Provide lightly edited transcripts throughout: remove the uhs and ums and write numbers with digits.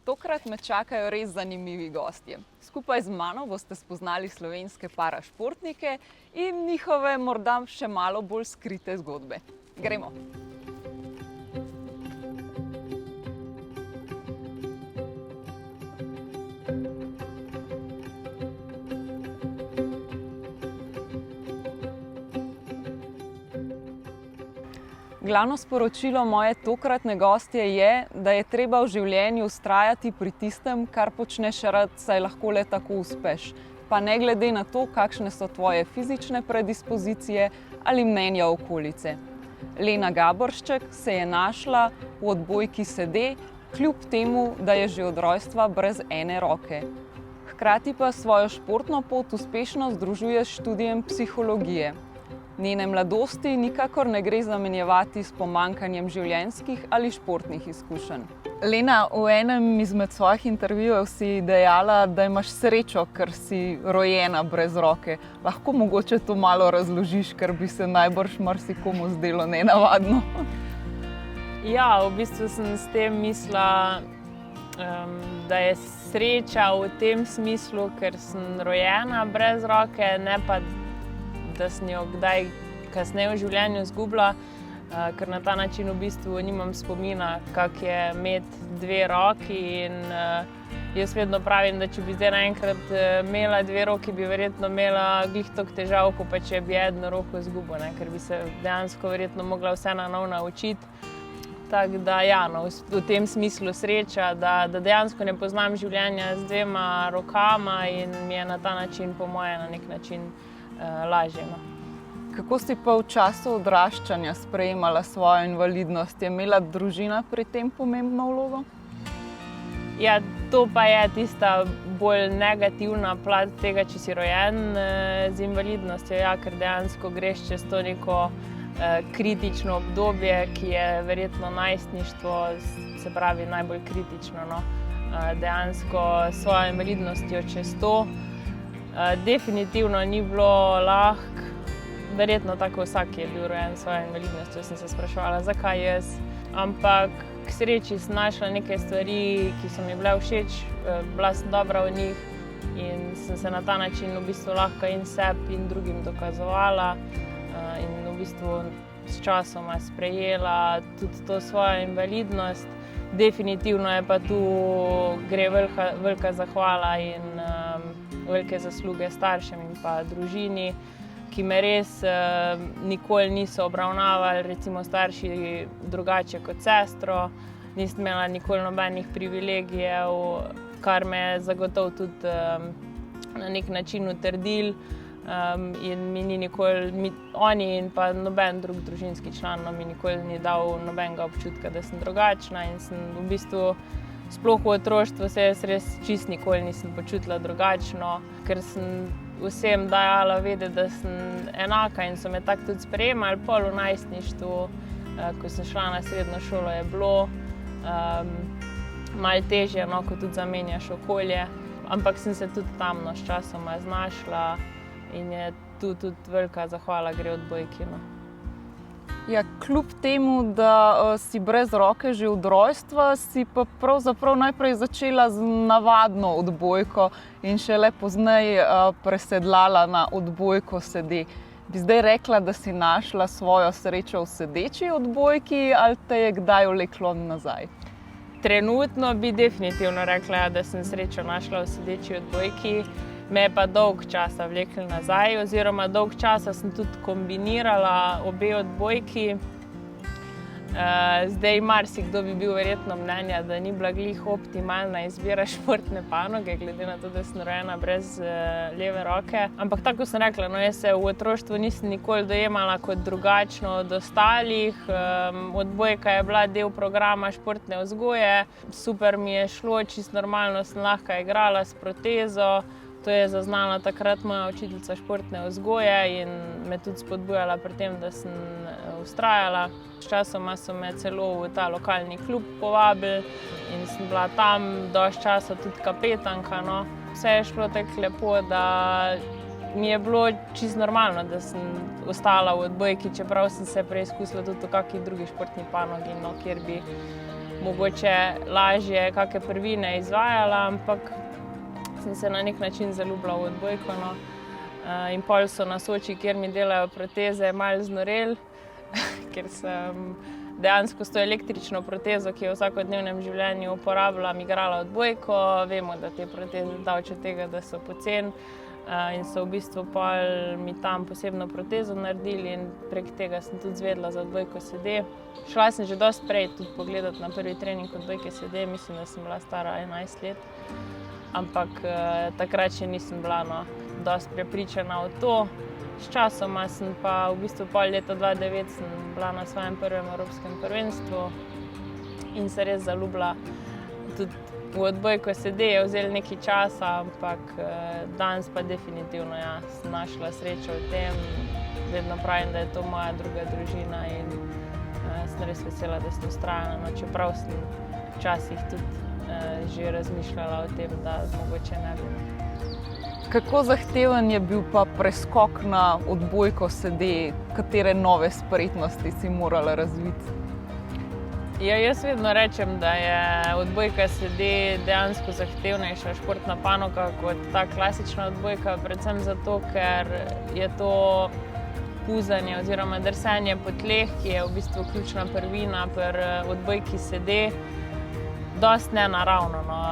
Tokrat me čakajo res zanimivi gostje. Skupaj z mano boste spoznali slovenske parašportnike in njihove morda še malo bolj skrite zgodbe. Gremo! Glavno sporočilo moje tokratne gostje je, da je treba v življenju vztrajati pri tistem, kar počneš rad, saj lahko le tako uspeš. Pa ne glede na to, kakšne so tvoje fizične predispozicije ali mnenja okolice. Lena Gaboršček se je našla v odbojki sede, kljub temu, da je že od rojstva brez ene roke. Hkrati pa svojo športno pot uspešno združuje s študijem psihologije. Njene mladosti nikakor ne gre zamenjevati s pomanjkanjem življenjskih ali športnih izkušenj. Lena, v enem izmed svojih intervjujev si dejala, da imaš srečo, ker si rojena brez roke. Lahko mogoče to malo razložiš, ker bi se najbrž marsikomu zdelo nenavadno. Ja, v bistvu sem s tem mislila, da je sreča v tem smislu, ker sem rojena brez roke, ne pa da sem jo kdaj kasneje v življenju izgubila, ker na ta način v bistvu nimam spomina, kako je imeti dve roki in jaz vedno pravim, da če bi zdaj naenkrat imela dve roki, bi verjetno imela glih toliko težav, kot pa če bi eno roko izgubila, ker bi se dejansko verjetno mogla vse na novo naučiti. Tako da ja, v tem smislu sreča, da dejansko ne poznam življenja z dvema rokama in mi je na ta način, po moje, na nek način lažje. Kako si pa v času odraščanja sprejemala svojo invalidnost? Je imela družina pri tem pomembno vlogo? Ja, to pa je tista bolj negativna plat tega, če si rojen z invalidnostjo, ja, ker dejansko greš čez to neko kritično obdobje, ki je verjetno najstništvo, se pravi najbolj kritično, no. Dejansko s svojo invalidnostjo čez to. Definitivno ni bilo lahko, verjetno tako vsak je bil rojen s svojo invalidnostjo, sem se spraševala, zakaj jaz. Ampak k sreči sem našla nekaj stvari, ki so mi bile všeč, bila sem dobra v njih in sem se na ta način v bistvu lahko in sebi in drugim dokazovala in v bistvu s časoma sprejela tudi to svojo invalidnost. Definitivno je pa tu gre velika zahvala in velike zasluge staršem in pa družini, ki me res nikoli niso obravnavali, recimo starši drugače kot sestro, nisem imela nikoli nobenih privilegijev, kar me je zagotovo tudi na nek način utrdilo in mi ni nikoli, oni in pa noben drug družinski član mi nikoli ni dal nobenega občutka, da sem drugačna in sem v bistvu sploh v otroštvu se jaz res čist nikoli nisem počutila drugačno, ker sem vsem dajala vedeti, da sem enaka in so me tako tudi sprejemali. Pol v najstništvu, ko sem šla na srednjo šolo, je bilo malo težje, no, ko tudi zamenjaš okolje, ampak sem se tudi tam s časoma znašla in je tu tudi velika zahvala gre odbojki, no. Ja, kljub temu, da si brez roke že od rojstva, si pa pravzaprav najprej začela z navadno odbojko in šele pozneje presedlala na odbojko sede. Bi zdaj rekla, da si našla svojo srečo v sedeči odbojki ali te je kdaj vleklo nazaj? Trenutno bi definitivno rekla, da sem srečo našla v sedeči odbojki. Me je pa dolg časa vleklo nazaj, oziroma dolg časa sem tudi kombinirala obe odbojki. Zdaj marsikdo bi bil verjetno mnenja, da ni bila glih optimalna izbira športne panoge, glede na to, da sem rojena brez leve roke. Ampak tako sem rekla, no, jaz se v otroštvu nisem nikoli dojemala kot drugačno od ostalih. Odbojka je bila del programa športne vzgoje, super mi je šlo, čisto normalno sem lahko igrala s protezo. To je zaznala takrat moja učiteljica športne vzgoje in me tudi spodbujala pri tem, da sem vztrajala. Sčasoma so me celo v ta lokalni klub povabili in sem bila tam dosti časa tudi kapetanka, no. Vse je šlo tako lepo, da mi je bilo čisto normalno, da sem ostala v odbojki, čeprav sem se preizkusila tudi v kakšni drugi športni panogi, no, kjer bi mogoče lažje kakšne prvine izvajala, ampak sem se na nek način zaljubila v odbojko. No. In pol so na Soči, kjer mi delajo proteze, malo znoreli, ker sem dejansko s to električno protezo, ki jo v vsakodnevnem življenju uporabljam, igrala odbojko. Vemo, da te proteze daleč od tega, da so poceni. In so v bistvu pol mi tam posebno protezo naredili in prek tega sem tudi izvedela za odbojko sede. Šla sem že dosti prej tudi pogledati na prvi trening odbojke sede, mislim, da sem bila stara 11 let. Ampak takrat še nisem bila dosti prepričana v to. S časoma sem pa v bistvu pol leta 2009 sem bila na svojem prvem evropskem prvenstvu in se res zaljubila tudi v odbojko sede, je vzelo nekaj časa, ampak danes pa definitivno sem našla srečo v tem. Vedno pravim, da je to moja druga družina in sem res vesela, da sem vztrajala, čeprav sem včasih tudi že razmišljala o tem, da mogoče ne bi. Kako zahteven je bil pa preskok na odbojko sede? Katere nove spretnosti si morala razviti? Ja, jaz vedno rečem, da je odbojka sede dejansko zahtevnejša športna panoga kot ta klasična odbojka, predvsem zato, ker je to puzanje oziroma drsenje po tleh, ki je v bistvu ključna prvina pri odbojki sede, dosti nenaravno. No.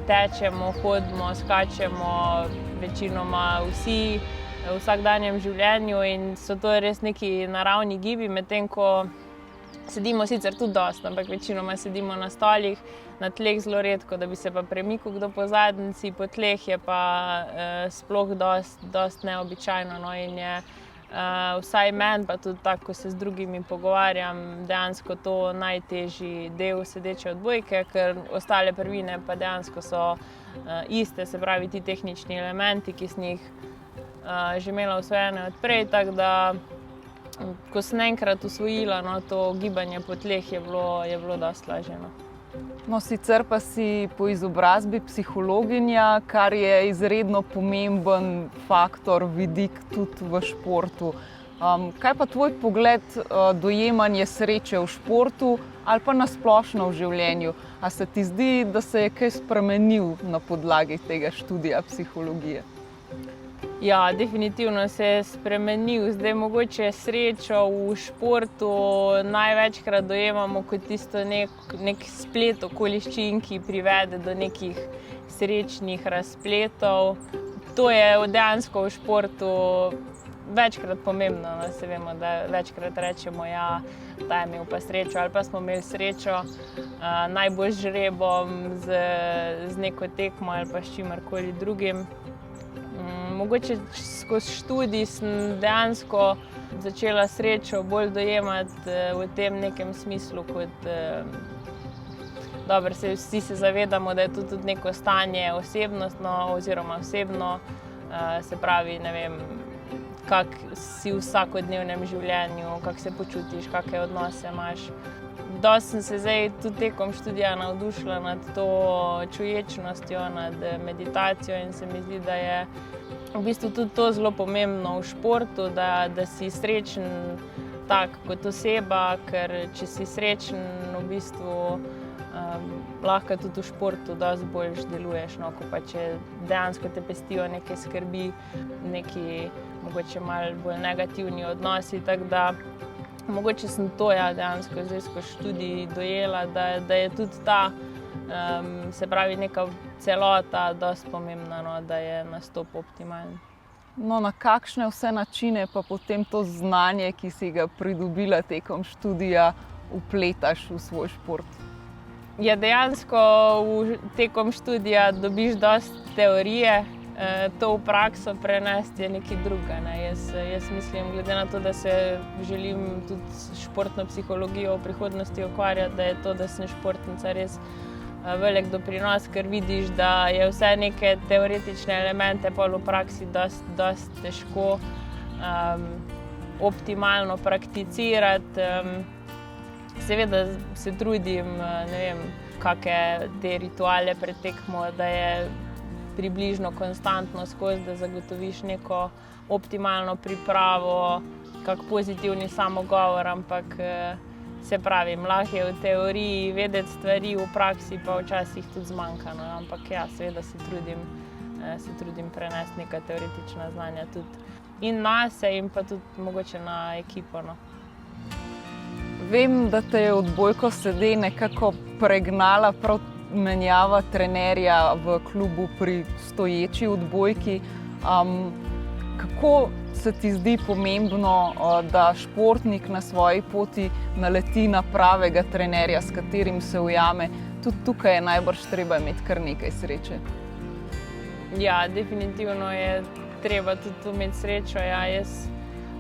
Tečemo, hodimo, skačemo, večinoma vsi v vsakdanjem življenju in so to res neki naravni gibi, medtem ko sedimo sicer tudi dosti, ampak večinoma sedimo na stolih, na tleh zelo redko, da bi se pa premikal kdo po zadnjici, po tleh je pa sploh dosti neobičajno. No, in je vsaj meni, pa tudi tako, ko se z drugimi pogovarjam, dejansko to najtežji del sedeče odbojke, ker ostale prvine pa dejansko so iste, se pravi ti tehnični elementi, ki sem jih že imela osvojene od prej, tako da ko sem enkrat usvojila, to gibanje po tleh je bilo dosti lažje. No, sicer pa si po izobrazbi psihologinja, kar je izredno pomemben faktor, vidik tudi v športu. Kaj pa tvoj pogled, dojemanje sreče v športu ali pa na splošno v življenju? A se ti zdi, da se je kaj spremenil na podlagi tega študija psihologije? Ja, definitivno se je spremenil. Zdaj mogoče srečo v športu največkrat dojemamo kot tisto nek splet okoliščin, ki privede do nekih srečnih razpletov. To je dejansko v športu večkrat pomembno. No, se vemo, da večkrat rečemo, ja, ta je imel pa srečo ali pa smo imeli srečo, najbolj z žrebom, z neko tekmo ali pa s čimerkoli drugim. Mogoče skozi študij sem dejansko začela srečo bolj dojemati v tem nekem smislu kot dobro, vsi se zavedamo, da je to tudi neko stanje osebnostno oziroma osebno, se pravi, ne vem, kako si v vsakodnevnem življenju, kako se počutiš, kakšne odnose imaš. Dosti sem se zdaj tudi tekom študija navdušila nad to čuječnostjo, nad meditacijo in se mi zdi, da je v bistvu tudi to zelo pomembno v športu, da si srečen tak kot oseba, ker če si srečen, v bistvu lahko tudi v športu dosti bolj deluješ, no, ko pa če dejansko te pestijo neke skrbi, neki mogoče malo bolj negativni odnosi, tako da mogoče sem to dejansko zdaj skozi študij dojela, da je tudi ta, se pravi, neka celota dosti pomembna, no, da je nastop optimalen. No, na kakšne vse načine pa potem to znanje, ki si ga pridobila tekom študija, vpletaš v svoj šport? Ja, dejansko tekom študija dobiš dosti teorije, to v prakso prenesti je nekaj drugega. Jaz mislim, glede na to, da se želim tudi s športno psihologijo v prihodnosti ukvarjati, da je to, da sem športnica, res velik doprinos, ker vidiš, da je vse neke teoretične elemente pol v praksi dosti težko optimalno prakticirati. Seveda se trudim, ne vem, kakšne te rituale pred tekmo, da je približno konstantno skozi, da zagotoviš neko optimalno pripravo, kak pozitivni samogovor, ampak Se pravi, lahko je v teoriji vedeti stvari, v praksi pa včasih tudi zmanjka, no, ampak ja, seveda se trudim prenesti neka teoretična znanja tudi in nase in pa tudi mogoče na ekipo, no. Vem, da te je odbojko sede nekako pregnala prav menjava trenerja v klubu pri stoječi odbojki. Kako se ti zdi pomembno, da športnik na svoji poti naleti na pravega trenerja, s katerim se ujame? Tudi tukaj je najbrž treba imeti kar nekaj sreče. Ja, definitivno je treba tudi imeti srečo. Ja, jaz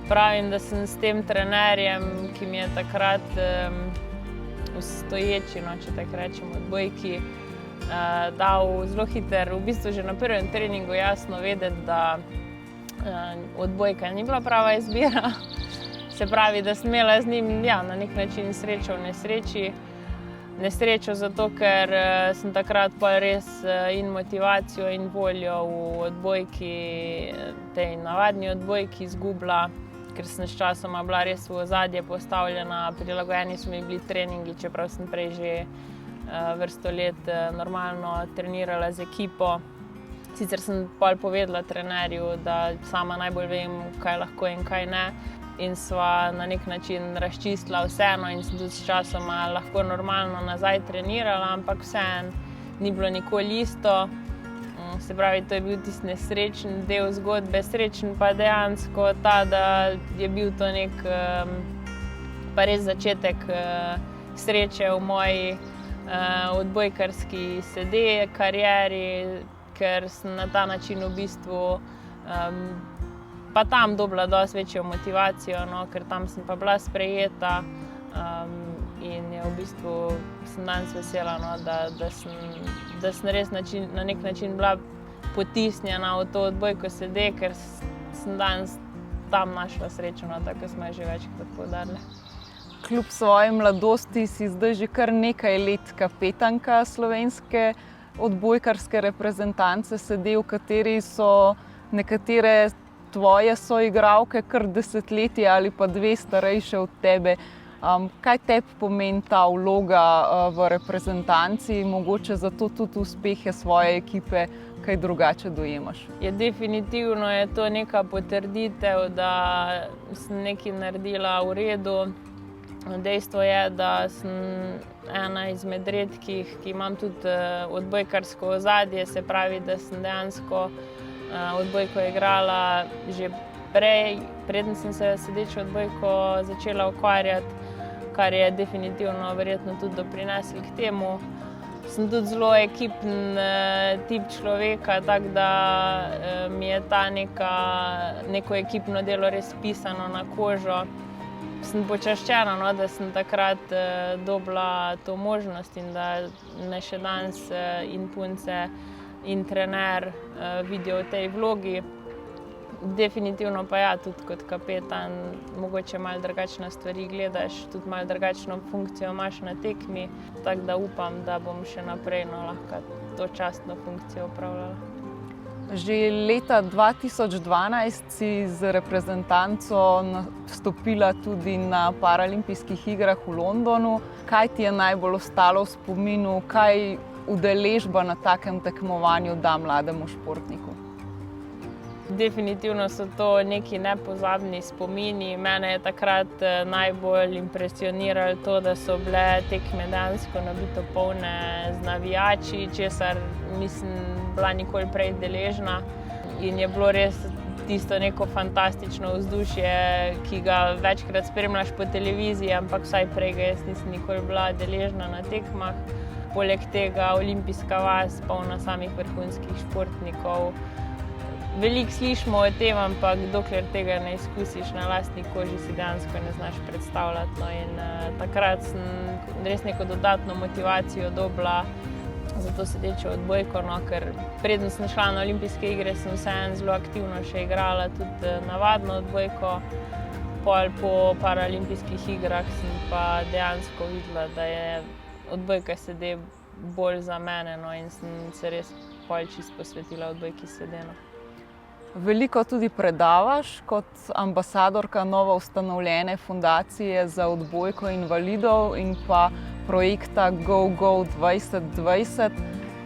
pravim, da sem s tem trenerjem, ki mi je takrat v stoječi, no, če tako rečem, odbojki, dal zelo hiter, v bistvu že na prvem treningu jasno vedeti, da odbojka ni bila prava izbira. Se pravi, da sem imela z njim na nek način srečo v nesreči. Nesrečo zato, ker sem takrat pa res in motivacijo in voljo v odbojki, tej navadni odbojki izgubila, ker sem s časoma bila res v ozadje postavljena, prilagojeni so mi bili treningi, čeprav sem prej že vrsto let normalno trenirala z ekipo. Sicer sem pol povedala trenerju, da sama najbolj vem, kaj lahko in kaj ne. In sva na nek način razčistila vseeno in sem tudi s časoma lahko normalno nazaj trenirala, ampak vseeno ni bilo nikoli isto. Se pravi, to je bil tisti nesrečen del zgodbe, srečen pa dejansko ta, da je bil to nek pa res začetek sreče v moji odbojkarski sede, karieri, ker sem na ta način v bistvu pa tam dobila dosti večjo motivacijo, no, ker tam sem pa bila sprejeta in je v bistvu sem danes vesela, no, da sem res na nek način bila potisnjena v to odbojko sede, ker sem danes tam našla srečo, no, tako smo že večkrat poudarili. Kljub svoji mladosti si zdaj že kar nekaj let kapetanka slovenske odbojkarske reprezentance sede, v kateri so nekatere tvoje soigralke kar desetletje ali pa dve starejše od tebe. Kaj tebi pomeni ta vloga v reprezentanci, mogoče zato tudi uspehe svoje ekipe kaj drugače dojemaš? Definitivno je to neka potrditev, da sem nekaj naredila v redu. Dejstvo je, da sem ena izmed redkih, ki imam tudi odbojkarsko ozadje, se pravi, da sem dejansko odbojko igrala že prej, preden sem se sedečo odbojko začela ukvarjati, kar je definitivno verjetno tudi doprineslo k temu. Sem tudi zelo ekipen tip človeka, tako da mi je ta neko ekipno delo res pisano na kožo. Sem počaščena, no, da sem takrat dobila to možnost in da me še danes in punce in trener vidijo v tej vlogi. Definitivno pa ja, tudi kot kapetan, mogoče malo drugačne stvari gledaš, tudi malo drugačno funkcijo imaš na tekmi, tako da upam, da bom še naprej lahko to častno funkcijo opravljala. Že leta 2012 si z reprezentanco nastopila tudi na Paralimpijskih igrah v Londonu. Kaj ti je najbolj ostalo v spominu, kaj udeležba na takem tekmovanju da mlademu športniku? Definitivno so to neki nepozabni spomini. Mene je takrat najbolj impresioniralo to, da so bile tekme dejansko nabito polne z navijači, česar nisem bila nikoli prej deležna. In je bilo res tisto neko fantastično vzdušje, ki ga večkrat spremljaš po televiziji, ampak vsaj prej ga jaz nisem nikoli bila deležna na tekmah. Poleg tega olimpijska vas, polna samih vrhunskih športnikov. Veliko slišimo o tem, ampak dokler tega ne izkusiš na lastni koži, si dejansko ne znaš predstavljati. No, in takrat sem res neko dodatno motivacijo dobila za to sedečo odbojko, no, ker preden sem šla na olimpijske igre, sem vseeno zelo aktivno še igrala tudi navadno odbojko. Po paralimpijskih igrah sem pa dejansko videla, da je odbojka sede bolj za mene, no, in sem se res čisto posvetila odbojki sede. Veliko tudi predavaš kot ambasadorka novo ustanovljene fundacije za odbojko invalidov in pa projekta GoGo 2020.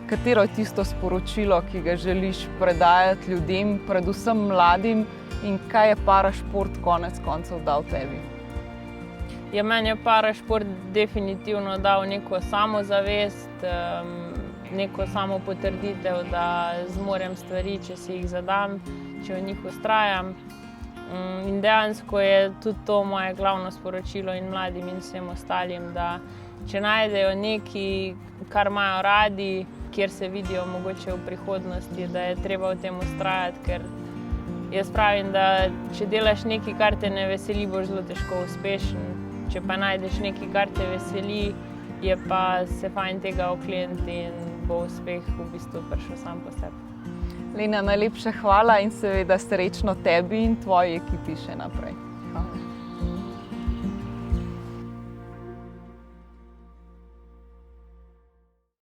Katero je tisto sporočilo, ki ga želiš predajati ljudem, predvsem mladim, in kaj je parašport konec koncev dal tebi? Ja, meni je parašport definitivno dal neko samozavest, neko samopotrditev, da zmorem stvari, če si jih zadam, če v njih vztrajam. In dejansko je tudi to moje glavno sporočilo in mladim in vsem ostalim, da če najdejo nekaj, kar imajo radi, kjer se vidijo mogoče v prihodnosti, da je treba v tem vztrajati, ker jaz pravim, da če delaš nekaj, kar te ne veseli, boš zelo težko uspešen. Če pa najdeš nekaj, kar te veseli, je pa se fajn tega okleniti in bo uspeh v bistvu prišel sam po sebi. Lena, najlepša hvala in seveda srečno tebi in tvoji ekipi še naprej. Hvala.